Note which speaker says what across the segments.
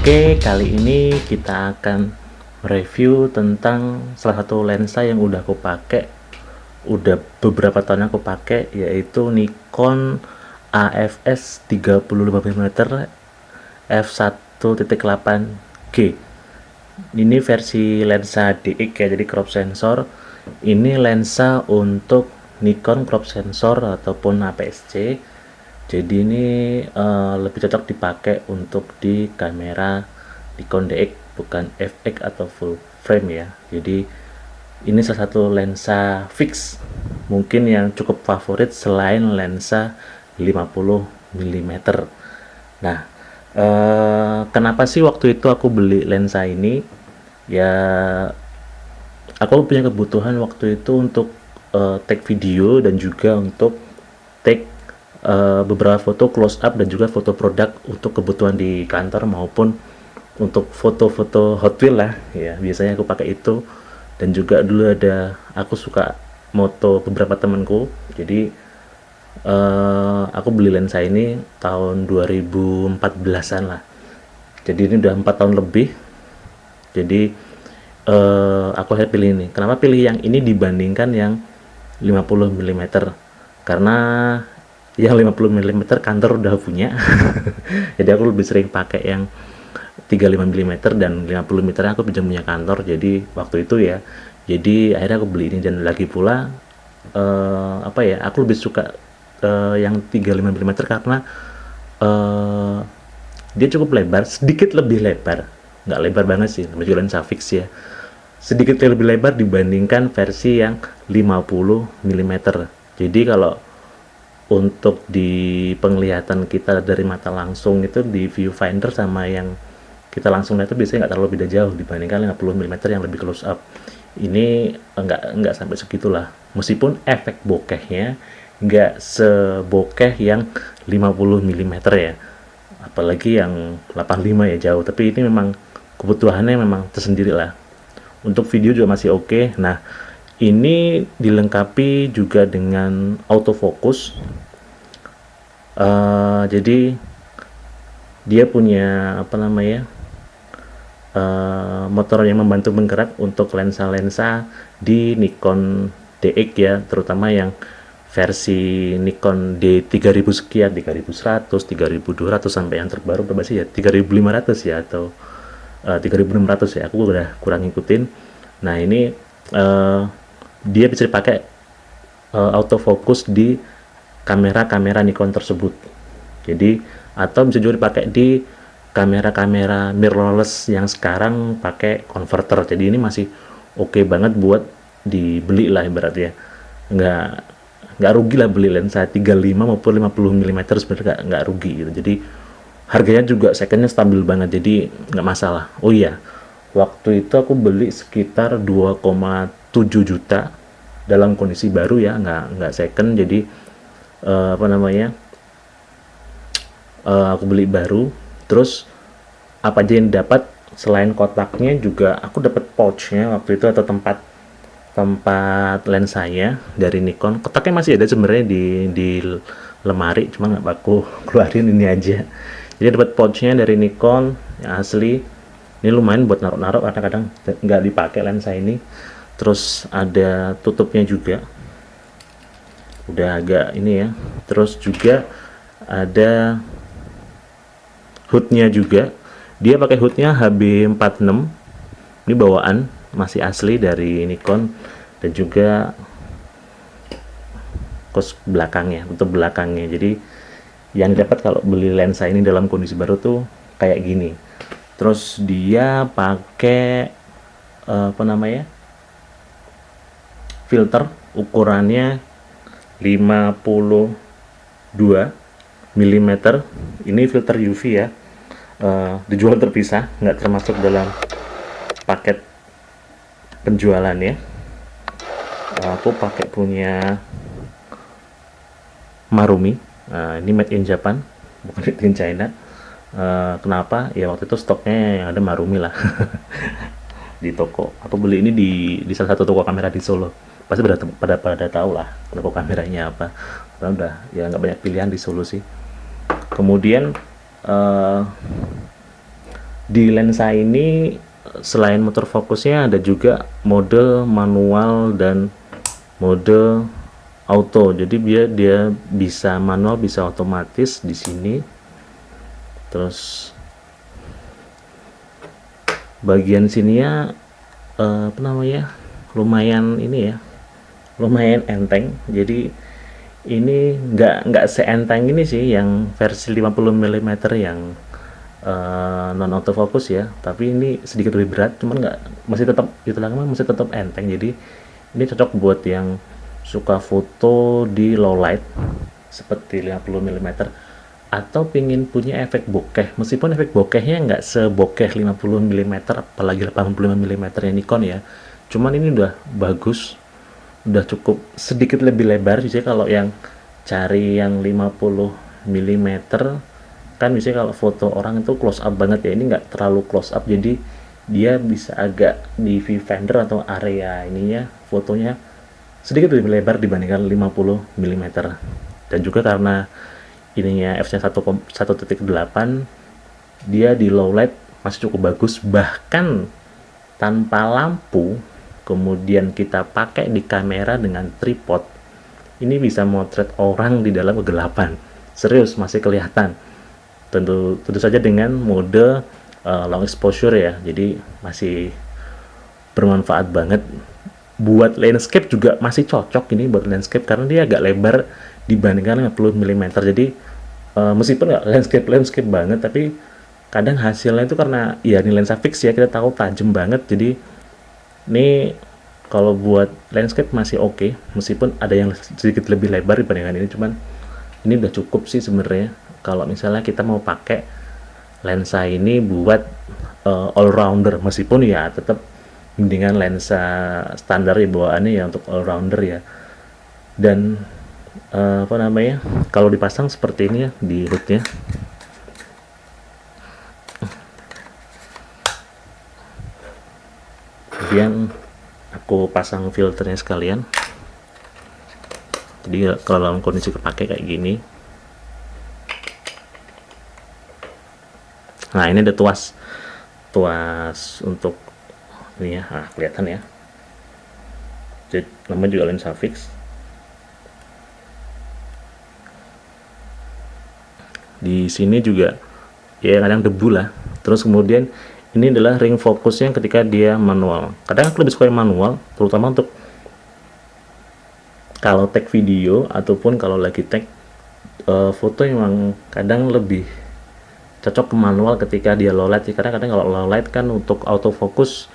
Speaker 1: Oke, kali ini kita akan review tentang salah satu lensa yang udah aku pakai, udah beberapa tahun aku pakai, yaitu Nikon AFS 35mm f1.8G. Ini versi lensa DX ya, jadi crop sensor. Ini lensa untuk Nikon crop sensor ataupun APS-C. Jadi ini lebih cocok dipakai untuk di kamera Nikon DX, bukan FX atau full frame ya. Jadi ini salah satu lensa fix mungkin yang cukup favorit selain lensa 50 mm. Nah, kenapa sih waktu itu aku beli lensa ini? Ya, aku punya kebutuhan waktu itu untuk take video dan juga untuk take beberapa foto close up dan juga foto produk untuk kebutuhan di kantor maupun untuk foto-foto Hot Wheel lah ya, biasanya aku pakai itu. Dan juga dulu aku suka moto beberapa temanku, jadi aku beli lensa ini tahun 2014an lah, jadi ini udah 4 tahun lebih. Jadi aku akhirnya pilih ini. Kenapa pilih yang ini dibandingkan yang 50 mm? Karena yang 50 mm kantor udah punya jadi aku lebih sering pakai yang 35 mm, dan 50 mm aku pinjam punya kantor. Jadi waktu itu ya, jadi akhirnya aku beli ini. Dan lagi pula aku lebih suka yang 35 mm karena dia cukup lebar, sedikit lebih lebar, nggak lebar banget sih, namanya lensa fix ya, sedikit lebih lebar dibandingkan versi yang 50 mm. Jadi kalau untuk di penglihatan kita dari mata langsung itu di viewfinder sama yang kita langsung lihat itu biasanya nggak terlalu beda jauh dibandingkan 50 mm yang lebih close up. Ini nggak sampai segitulah, meskipun efek bokehnya nggak sebokeh yang 50 mm ya, apalagi yang 85 ya, jauh. Tapi ini memang kebutuhannya memang tersendiri lah. Untuk video juga masih oke. Nah, ini dilengkapi juga dengan autofocus. Jadi dia punya motor yang membantu menggerak untuk lensa-lensa di Nikon DX ya, terutama yang versi Nikon D3000 sekian, 3100, 3200 sampai yang terbaru berapa sih ya, 3500 ya, atau 3600 ya, aku udah kurang ngikutin. Nah, ini dia bisa dipakai autofocus di kamera-kamera Nikon tersebut. Jadi atau bisa juga dipakai di kamera-kamera mirrorless yang sekarang pakai converter. Jadi ini masih oke banget buat dibeli lah ibaratnya. Nggak rugi lah beli lensa 35 maupun 50 mm, sebenarnya nggak rugi gitu. Jadi harganya juga secondnya stabil banget, jadi nggak masalah. Oh iya, waktu itu aku beli sekitar 2,7 juta dalam kondisi baru ya, nggak second. Jadi aku beli baru. Terus apa aja yang dapat selain kotaknya, juga aku dapat pouchnya waktu itu, atau tempat lensanya dari Nikon. Kotaknya masih ada sebenarnya di lemari, cuma nggak aku keluarin, ini aja. Jadi dapat pouchnya dari Nikon yang asli. Ini lumayan buat naruh-naruh karena kadang nggak dipakai lensa ini. Terus ada tutupnya juga, udah agak ini ya. Terus juga ada hoodnya juga. Dia pakai hoodnya HB46. Ini bawaan, masih asli dari Nikon. Dan juga kos belakangnya, untuk belakangnya. Jadi yang dapat kalau beli lensa ini dalam kondisi baru tuh kayak gini. Terus dia pakai filter ukurannya 52 mm. Ini filter UV ya, dijual terpisah, nggak termasuk dalam paket penjualannya. Aku pakai punya Marumi. Ini made in Japan, bukan made in China. Kenapa? Ya waktu itu stoknya yang ada Marumi lah di toko. Aku beli ini di salah satu toko kamera di Solo. Pasti pada tahu lah toko kameranya apa. Karena udah ya nggak banyak pilihan di Solo sih. Kemudian Di lensa ini selain motor fokusnya ada juga mode manual dan mode auto. Jadi dia bisa manual, bisa otomatis di sini. Terus bagian sininya apa namanya? Lumayan ini ya. Lumayan enteng. Jadi ini nggak seenteng ini sih yang versi 50 mm yang non autofocus ya, tapi ini sedikit lebih berat, cuman nggak, masih tetap itulah, masih tetap enteng. Jadi ini cocok buat yang suka foto di low light seperti 50 mm atau pingin punya efek bokeh, meskipun efek bokehnya nggak sebokeh 50 mm apalagi 85 mm ya Nikon ya, cuman ini udah bagus, udah cukup sedikit lebih lebar. Jadi kalau yang cari yang 50 mm kan biasanya kalau foto orang itu close up banget ya, ini nggak terlalu close up, jadi dia bisa agak di viewfinder atau area ininya fotonya sedikit lebih lebar dibandingkan 50 mm. Dan juga karena ininya f-nya 1.8, dia di low light masih cukup bagus, bahkan tanpa lampu. Kemudian kita pakai di kamera dengan tripod, ini bisa motret orang di dalam kegelapan, serius masih kelihatan. Tentu saja dengan mode long exposure ya, jadi masih bermanfaat banget. Buat landscape juga masih cocok ini buat landscape karena dia agak lebar dibandingkan 50 mm. Jadi meskipun nggak landscape banget, tapi kadang hasilnya itu karena ya ini lensa fix ya, kita tahu tajam banget. Jadi ini kalau buat landscape masih oke, meskipun ada yang sedikit lebih lebar dibandingkan ini, cuman ini udah cukup sih sebenarnya. Kalau misalnya kita mau pakai lensa ini buat all rounder, meskipun ya tetap mendingan lensa standar ya bawaannya ya untuk all rounder ya. Dan apa namanya, kalau dipasang seperti ini ya di hoodnya, kemudian aku pasang filternya sekalian. Jadi kalau dalam kondisi kepake kayak gini, nah ini ada tuas untuk ini ya, nah, kelihatan ya. Jadi namanya juga lensa fix. Di sini juga ya kadang debu lah. Terus kemudian ini adalah ring fokusnya ketika dia manual. Kadang aku lebih suka yang manual, terutama untuk kalau tag video ataupun kalau lagi tag foto, memang kadang lebih cocok ke manual ketika dia low light. Karena kadang kalau low light kan untuk autofocus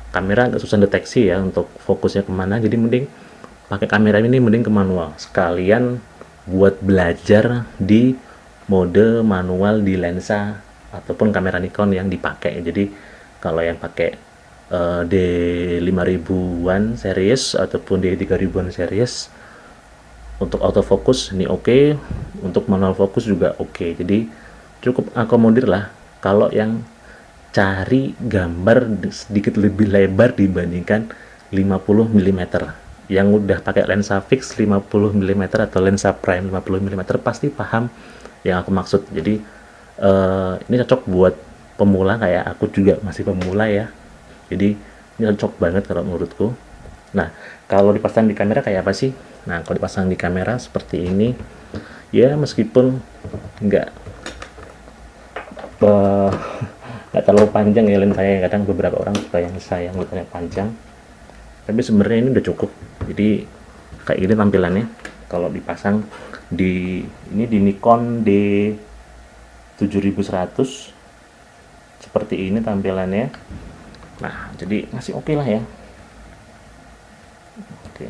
Speaker 1: kamera agak susah deteksi ya untuk fokusnya kemana, jadi mending pakai kamera ini mending ke manual sekalian buat belajar di mode manual di lensa ataupun kamera Nikon yang dipakai. Jadi kalau yang pakai D5000-an series ataupun D3000-an series, untuk autofocus ini oke, untuk manual fokus juga oke. Jadi cukup akomodir lah kalau yang cari gambar sedikit lebih lebar dibandingkan 50 mm. Yang udah pakai lensa fix 50 mm atau lensa prime 50 mm pasti paham yang aku maksud. Jadi ini cocok buat pemula, kayak aku juga masih pemula ya. Jadi ini cocok banget kalau menurutku. Nah, kalau dipasang di kamera kayak apa sih? Nah, kalau dipasang di kamera seperti ini, ya meskipun nggak terlalu panjang ya lensanya, kadang beberapa orang suka yang sayang lensanya panjang, tapi sebenarnya ini udah cukup. Jadi kayak gini tampilannya kalau dipasang di ini di Nikon D7100, seperti ini tampilannya. Nah, jadi masih oke lah ya. Oke.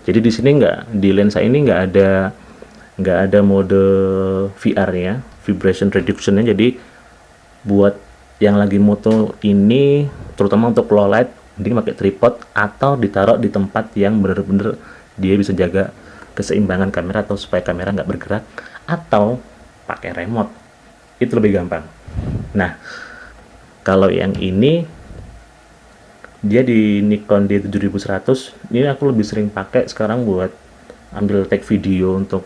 Speaker 1: Jadi di sini di lensa ini nggak ada mode VR ya, vibration reduction-nya. Jadi buat yang lagi moto ini, terutama untuk low light, mending pakai tripod atau ditaruh di tempat yang bener-bener dia bisa jaga keseimbangan kamera atau supaya kamera nggak bergerak, atau pakai remote, itu lebih gampang. Nah, kalau yang ini dia di Nikon D7100, ini aku lebih sering pakai sekarang buat ambil tag video untuk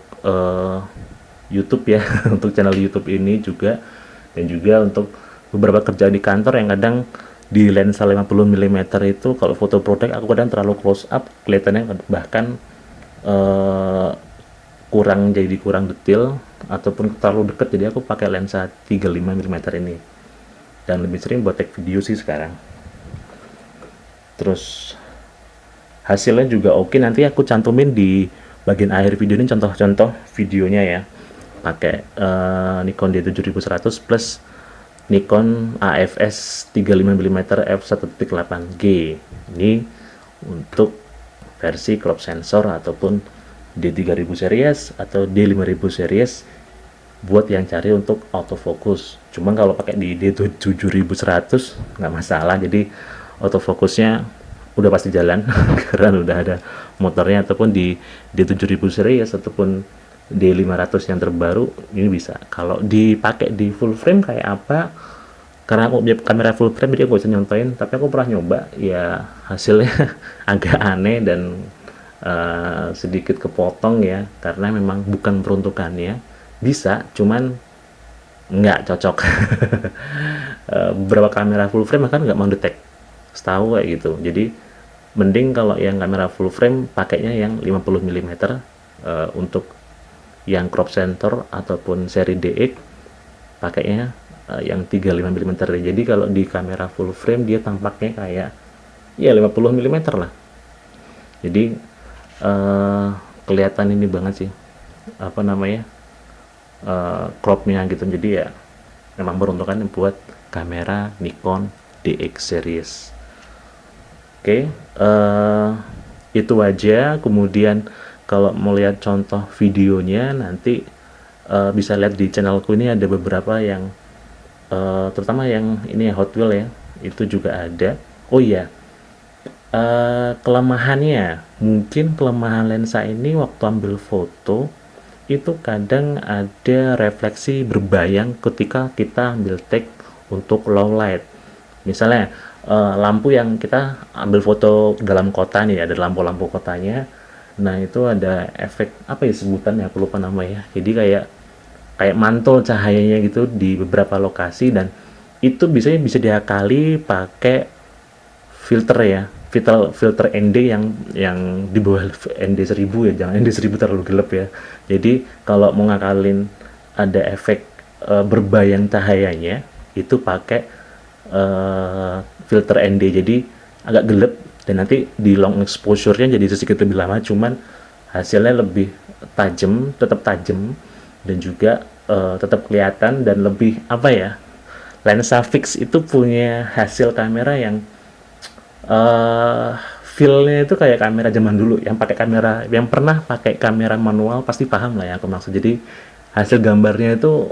Speaker 1: YouTube ya untuk channel YouTube ini juga, dan juga untuk beberapa kerjaan di kantor yang kadang di lensa 50 mm itu kalau foto produk aku kadang terlalu close up, kelihatannya bahkan kurang detail ataupun terlalu dekat, jadi aku pakai lensa 35 mm ini dan lebih sering buat take video sih sekarang. Terus hasilnya juga oke, nanti aku cantumin di bagian akhir video ini contoh-contoh videonya ya, pakai Nikon D7100 plus Nikon AFS 35 mm f1.8G. Ini untuk versi crop sensor ataupun D3000 series atau D5000 series buat yang cari untuk autofocus. Cuma kalau pakai di D7100 nggak masalah, jadi autofocusnya udah pasti jalan karena udah ada motornya, ataupun di D7000 series ataupun D500 yang terbaru ini bisa. Kalau dipakai di full frame kayak apa, karena aku punya kamera full frame jadi aku bisa nyontoin, tapi aku pernah nyoba ya hasilnya agak aneh dan sedikit kepotong ya, karena memang bukan peruntukannya. Bisa, cuman nggak cocok. Beberapa kamera full frame kan nggak mau detect, setahu kayak gitu. Jadi mending kalau yang kamera full frame pakainya yang 50 mm untuk yang crop sensor ataupun seri DX pakainya yang 35 mm. Jadi kalau di kamera full frame dia tampaknya kayak ya 50 mm lah. Jadi kelihatan ini banget sih apa namanya cropnya gitu. Jadi ya memang peruntukan buat kamera Nikon DX series. Oke, itu aja. Kemudian kalau mau lihat contoh videonya nanti bisa lihat di channelku ini, ada beberapa yang terutama yang ini ya, Hot Wheel ya, itu juga ada. Oh iya, kelemahannya mungkin kelemahan lensa ini waktu ambil foto itu kadang ada refleksi berbayang ketika kita ambil take untuk low light. Misalnya lampu yang kita ambil foto dalam kota nih, ada lampu-lampu kotanya, nah itu ada efek apa ya sebutannya, aku lupa namanya. Jadi kayak mantul cahayanya gitu di beberapa lokasi, dan itu bisa diakali pakai filter ya, filter ND yang di bawah ND 1000 ya, jangan ND 1000 terlalu gelap ya. Jadi kalau mau ngakalin ada efek berbayang cahayanya itu pakai filter ND, jadi agak gelap dan nanti di long exposure-nya jadi sedikit lebih lama, cuman hasilnya lebih tajam, tetap tajam, dan juga tetap kelihatan dan lebih apa ya, lensa fix itu punya hasil kamera yang feel-nya itu kayak kamera zaman dulu, yang pakai kamera, yang pernah pakai kamera manual pasti paham lah ya aku maksud. Jadi hasil gambarnya itu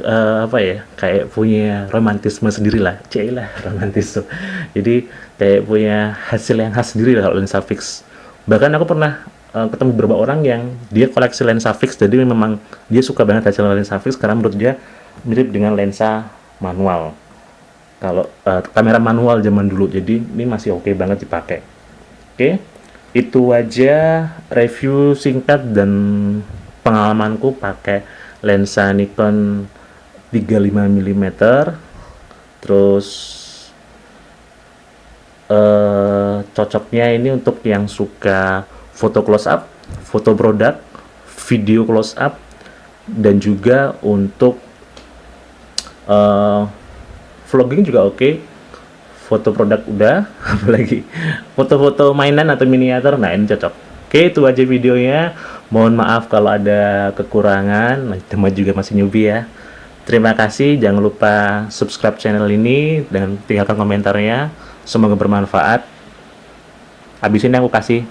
Speaker 1: apa ya, kayak punya romantisme sendiri lah, lah romantis tuh. Jadi kayak punya hasil yang khas sendiri lah kalau lensa fix. Bahkan aku pernah ketemu beberapa orang yang dia koleksi lensa fix, jadi memang dia suka banget hasil lensa fix karena menurut dia mirip dengan lensa manual. Kalau kamera manual zaman dulu, jadi ini masih oke banget dipakai. Oke, itu aja review singkat dan pengalamanku pakai lensa Nikon 35 mm. Terus cocoknya ini untuk yang suka foto close up, foto produk, video close up, dan juga untuk vlogging juga oke. Foto produk udah, apalagi foto-foto mainan atau miniatur, nah ini cocok. Oke, itu aja videonya. Mohon maaf kalau ada kekurangan, namanya juga masih newbie ya. Terima kasih, jangan lupa subscribe channel ini dan tinggalkan komentarnya. Semoga bermanfaat. Habis ini aku kasih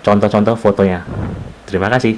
Speaker 1: contoh-contoh fotonya. Terima kasih.